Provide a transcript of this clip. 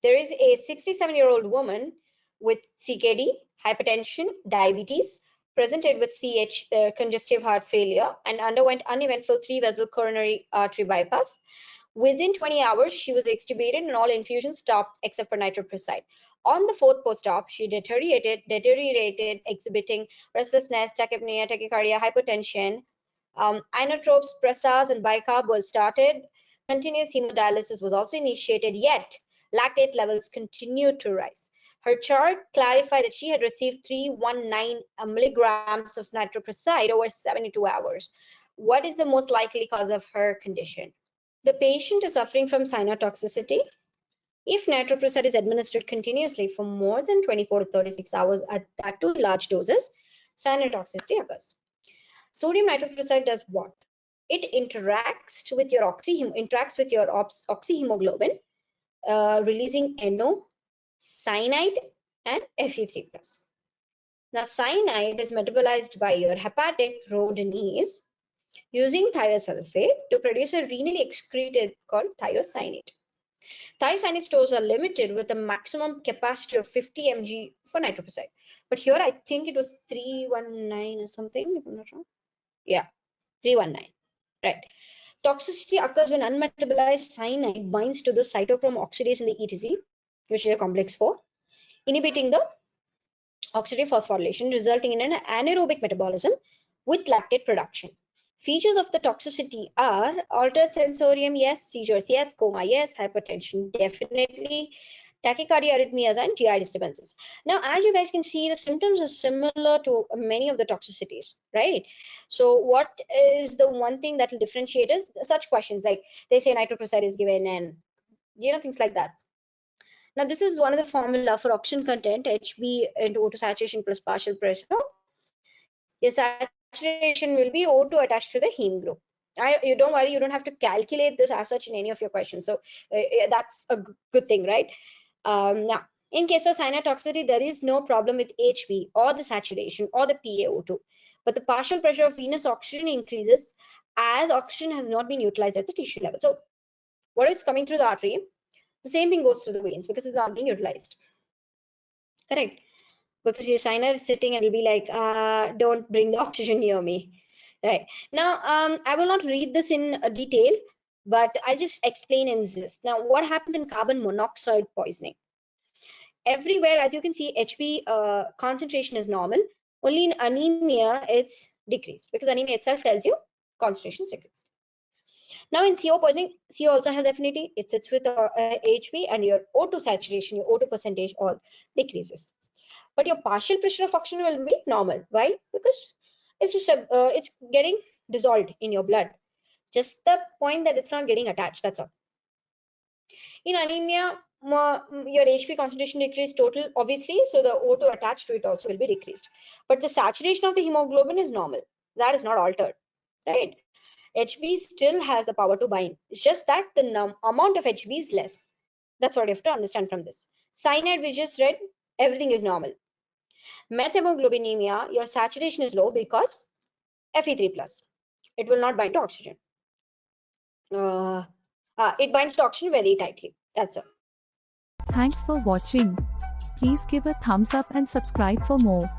There is a 67-year-old woman with CKD, hypertension, diabetes, presented with congestive heart failure, and underwent uneventful 3-vessel coronary artery bypass. Within 20 hours, she was extubated and all infusions stopped except for nitroprusside. On the 4th post-op, she deteriorated, exhibiting restlessness, tachypnea, tachycardia, hypotension. Inotropes, pressas, and bicarb was started. Continuous hemodialysis was also initiated, yet lactate levels continued to rise. Her chart clarified that she had received 319 milligrams of nitroprusside over 72 hours. What is the most likely cause of her condition? The patient is suffering from cyanotoxicity. If nitroprusside is administered continuously for more than 24 to 36 hours at that to large doses, cyanotoxicity occurs. Sodium nitroprusside does what? It interacts with your oxyhemoglobin, releasing NO, cyanide, and Fe3+. Now, cyanide is metabolized by your hepatic roadways using thiosulfate to produce a renally excreted called thiocyanate. Thiocyanate stores are limited with a maximum capacity of 50 mg for nitroprusside. But here I think it was 319 or something, if I'm not wrong. Yeah, 319. Right. Toxicity occurs when unmetabolized cyanide binds to the cytochrome oxidase in the ETC, which is a complex 4, inhibiting the oxidative phosphorylation, resulting in an anaerobic metabolism with lactate production. Features of the toxicity are altered sensorium, yes, seizures, yes, coma, yes, hypertension, definitely, tachycardia, arrhythmias, and GI disturbances. Now, as you guys can see, the symptoms are similar to many of the toxicities, right? So what is the one thing that will differentiate is such questions like they say nitroprusside is given and things like that. Now, this is one of the formula for oxygen content, HB into O2 saturation plus partial pressure. Your saturation will be O2 attached to the heme group. You don't worry, you don't have to calculate this as such in any of your questions. So that's a good thing, right? Now, in case of cyanotoxicity, there is no problem with HB or the saturation or the PaO2, but the partial pressure of venous oxygen increases as oxygen has not been utilized at the tissue level. So what is coming through the artery? The same thing goes through the veins because it's not being utilized. Correct. Because your signer is sitting and will be like, don't bring the oxygen near me. Right. Now, I will not read this in detail, but I'll just explain in this. Now, what happens in carbon monoxide poisoning? Everywhere, as you can see, HB concentration is normal. Only in anemia, it's decreased because anemia itself tells you concentration is decreased. Now, in CO poisoning, CO also has affinity. It sits with HB and your O2 saturation, your O2 percentage all decreases. But your partial pressure of oxygen will be normal. Why? Because it's just it's getting dissolved in your blood. Just the point that it's not getting attached. That's all. In anemia, your HP concentration decreased total, obviously, so the O2 attached to it also will be decreased. But the saturation of the hemoglobin is normal. That is not altered, right? HB still has the power to bind. It's just that the amount of HB is less. That's what you have to understand from this. Cyanide, we just read, everything is normal. Methemoglobinemia, your saturation is low because Fe3+. It will not bind to oxygen. It binds to oxygen very tightly. That's all. Thanks for watching. Please give a thumbs up and subscribe for more.